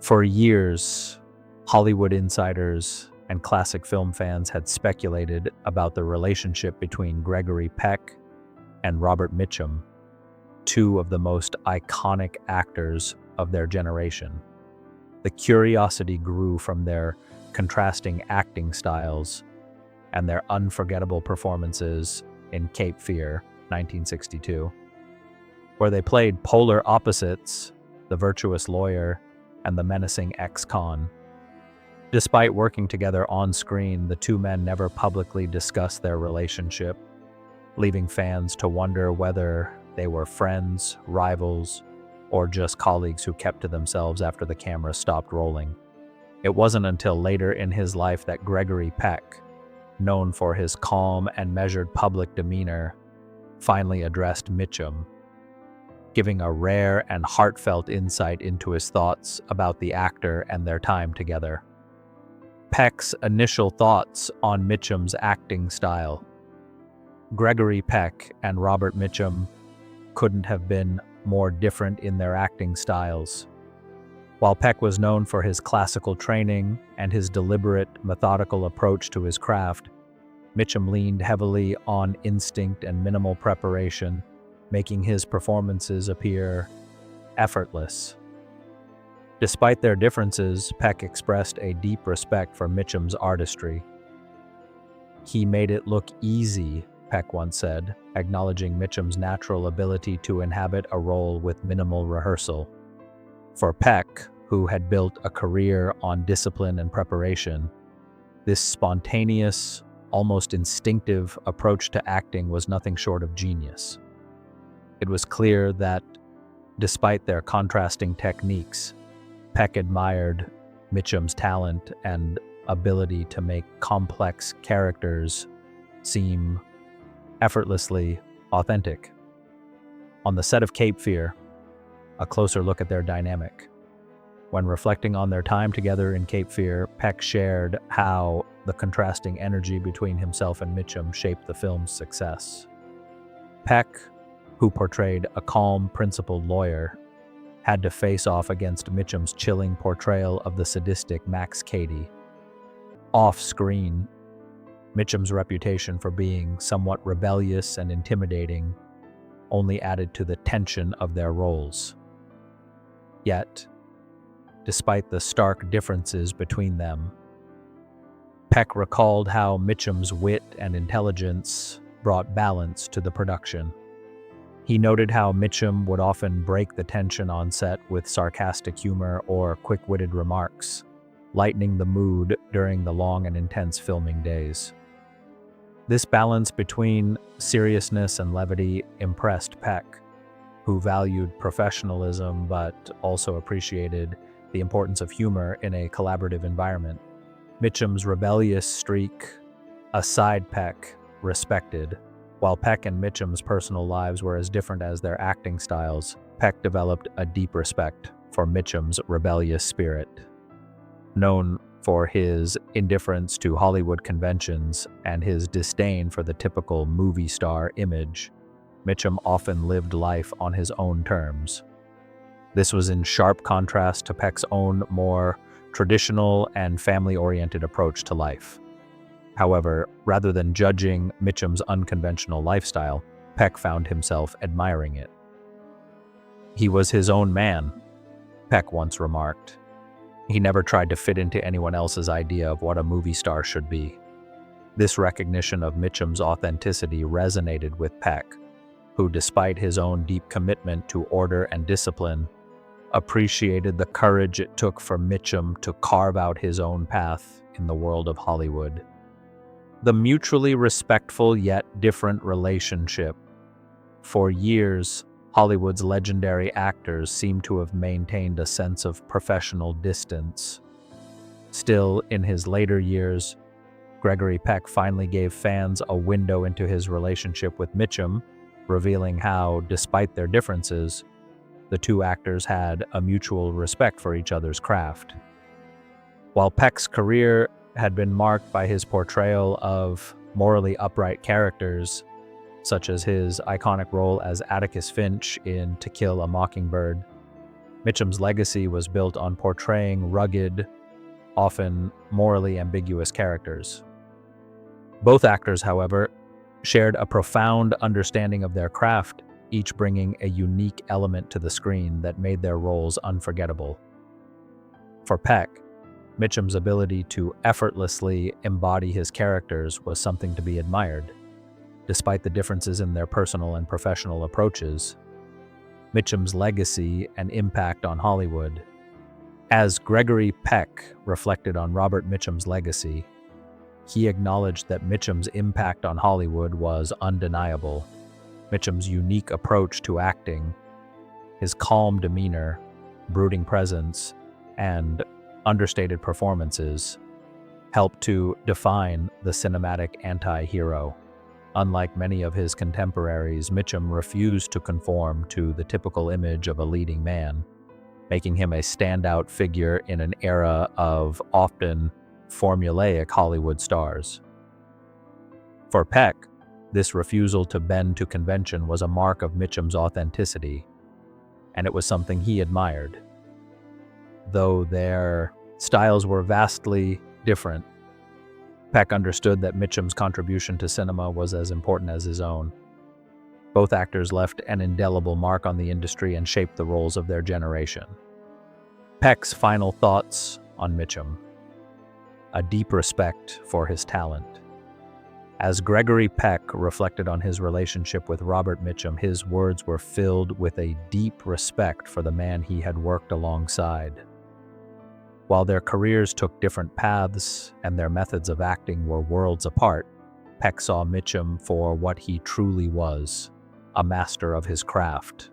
For years, Hollywood insiders and classic film fans had speculated about the relationship between Gregory Peck and Robert Mitchum, two of the most iconic actors of their generation. The curiosity grew from their contrasting acting styles and their unforgettable performances in Cape Fear, 1962, where they played polar opposites, the virtuous lawyer and the menacing ex-con. Despite working together on screen, the two men never publicly discussed their relationship, leaving fans to wonder whether they were friends, rivals, or just colleagues who kept to themselves after the camera stopped rolling. It wasn't until later in his life that Gregory Peck, known for his calm and measured public demeanor, finally addressed Mitchum, giving a rare and heartfelt insight into his thoughts about the actor and their time together. Peck's initial thoughts on Mitchum's acting style. Gregory Peck and Robert Mitchum couldn't have been more different in their acting styles. While Peck was known for his classical training and his deliberate, methodical approach to his craft, Mitchum leaned heavily on instinct and minimal preparation, making his performances appear effortless. Despite their differences, Peck expressed a deep respect for Mitchum's artistry. "He made it look easy," Peck once said, acknowledging Mitchum's natural ability to inhabit a role with minimal rehearsal. For Peck, who had built a career on discipline and preparation, this spontaneous, almost instinctive approach to acting was nothing short of genius. It was clear that, despite their contrasting techniques, Peck admired Mitchum's talent and ability to make complex characters seem effortlessly authentic. On the set of Cape Fear, a closer look at their dynamic. When reflecting on their time together in Cape Fear, Peck shared how the contrasting energy between himself and Mitchum shaped the film's success. Peck, who portrayed a calm, principled lawyer, had to face off against Mitchum's chilling portrayal of the sadistic Max Cady. Off-screen, Mitchum's reputation for being somewhat rebellious and intimidating only added to the tension of their roles. Yet, despite the stark differences between them, Peck recalled how Mitchum's wit and intelligence brought balance to the production. He noted how Mitchum would often break the tension on set with sarcastic humor or quick-witted remarks, lightening the mood during the long and intense filming days. This balance between seriousness and levity impressed Peck, who valued professionalism but also appreciated the importance of humor in a collaborative environment. Mitchum's rebellious streak, a side Peck respected. While Peck and Mitchum's personal lives were as different as their acting styles, Peck developed a deep respect for Mitchum's rebellious spirit. Known for his indifference to Hollywood conventions and his disdain for the typical movie star image, Mitchum often lived life on his own terms. This was in sharp contrast to Peck's own more traditional and family-oriented approach to life. However, rather than judging Mitchum's unconventional lifestyle, Peck found himself admiring it. "He was his own man," Peck once remarked. "He never tried to fit into anyone else's idea of what a movie star should be." This recognition of Mitchum's authenticity resonated with Peck, who, despite his own deep commitment to order and discipline, appreciated the courage it took for Mitchum to carve out his own path in the world of Hollywood. The mutually respectful yet different relationship. For years, Hollywood's legendary actors seem to have maintained a sense of professional distance. Still, in his later years, Gregory Peck finally gave fans a window into his relationship with Mitchum, revealing how, despite their differences, the two actors had a mutual respect for each other's craft. While Peck's career had been marked by his portrayal of morally upright characters, such as his iconic role as Atticus Finch in To Kill a Mockingbird, Mitchum's legacy was built on portraying rugged, often morally ambiguous characters. Both actors, however, shared a profound understanding of their craft, each bringing a unique element to the screen that made their roles unforgettable. For Peck, Mitchum's ability to effortlessly embody his characters was something to be admired. Despite the differences in their personal and professional approaches, Mitchum's legacy and impact on Hollywood. As Gregory Peck reflected on Robert Mitchum's legacy, he acknowledged that Mitchum's impact on Hollywood was undeniable. Mitchum's unique approach to acting, his calm demeanor, brooding presence, and understated performances helped to define the cinematic anti-hero. Unlike many of his contemporaries, Mitchum refused to conform to the typical image of a leading man, making him a standout figure in an era of often formulaic Hollywood stars. For Peck, this refusal to bend to convention was a mark of Mitchum's authenticity, and it was something he admired. Though their styles were vastly different, Peck understood that Mitchum's contribution to cinema was as important as his own. Both actors left an indelible mark on the industry and shaped the roles of their generation. Peck's final thoughts on Mitchum: a deep respect for his talent. As Gregory Peck reflected on his relationship with Robert Mitchum, his words were filled with a deep respect for the man he had worked alongside. While their careers took different paths and their methods of acting were worlds apart, Peck saw Mitchum for what he truly was, a master of his craft.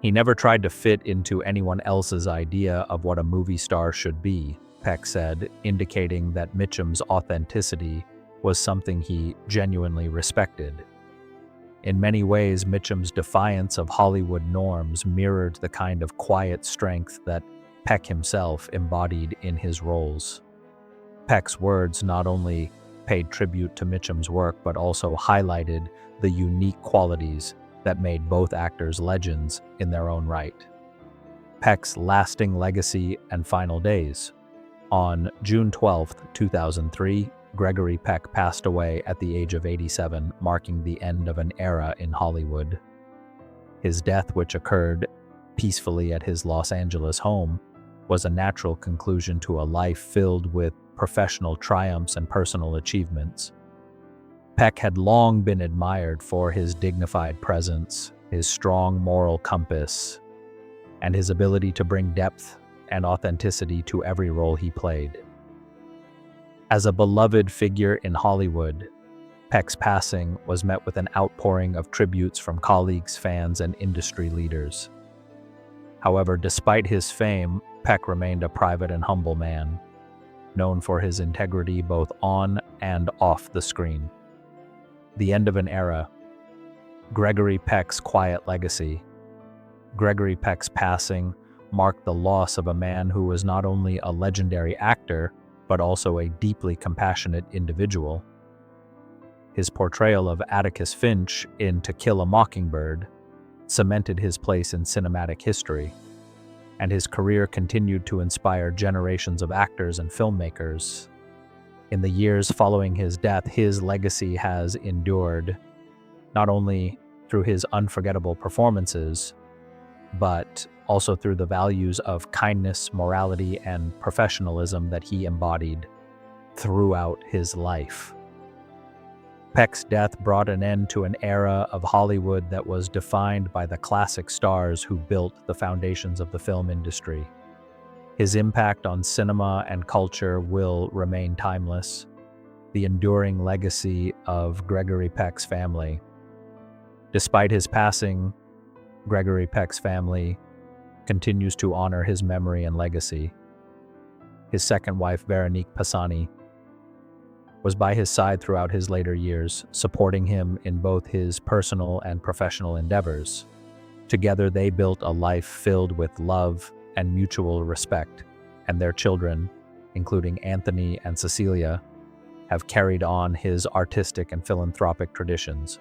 He never tried to fit into anyone else's idea of what a movie star should be, Peck said, indicating that Mitchum's authenticity was something he genuinely respected. In many ways, Mitchum's defiance of Hollywood norms mirrored the kind of quiet strength that Peck himself embodied in his roles. Peck's words not only paid tribute to Mitchum's work, but also highlighted the unique qualities that made both actors legends in their own right. Peck's lasting legacy and final days. On June 12, 2003, Gregory Peck passed away at the age of 87, marking the end of an era in Hollywood. His death, which occurred peacefully at his Los Angeles home, was a natural conclusion to a life filled with professional triumphs and personal achievements. Peck had long been admired for his dignified presence, his strong moral compass, and his ability to bring depth and authenticity to every role he played. As a beloved figure in Hollywood, Peck's passing was met with an outpouring of tributes from colleagues, fans, and industry leaders. However, despite his fame, Peck remained a private and humble man, known for his integrity both on and off the screen. The end of an era. Gregory Peck's quiet legacy. Gregory Peck's passing marked the loss of a man who was not only a legendary actor, but also a deeply compassionate individual. His portrayal of Atticus Finch in To Kill a Mockingbird cemented his place in cinematic history, and his career continued to inspire generations of actors and filmmakers. In the years following his death, his legacy has endured, not only through his unforgettable performances, but also through the values of kindness, morality, and professionalism that he embodied throughout his life. Peck's death brought an end to an era of Hollywood that was defined by the classic stars who built the foundations of the film industry. His impact on cinema and culture will remain timeless, the enduring legacy of Gregory Peck's family. Despite his passing, Gregory Peck's family continues to honor his memory and legacy. His second wife, Veronique Pisani, was by his side throughout his later years, supporting him in both his personal and professional endeavors. Together, they built a life filled with love and mutual respect, and their children, including Anthony and Cecilia, have carried on his artistic and philanthropic traditions.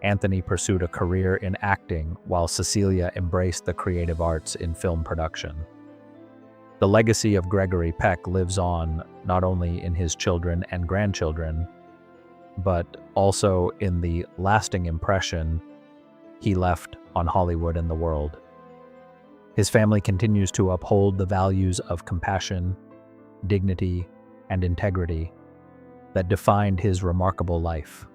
Anthony pursued a career in acting, while Cecilia embraced the creative arts in film production. The legacy of Gregory Peck lives on not only in his children and grandchildren, but also in the lasting impression he left on Hollywood and the world. His family continues to uphold the values of compassion, dignity, and integrity that defined his remarkable life.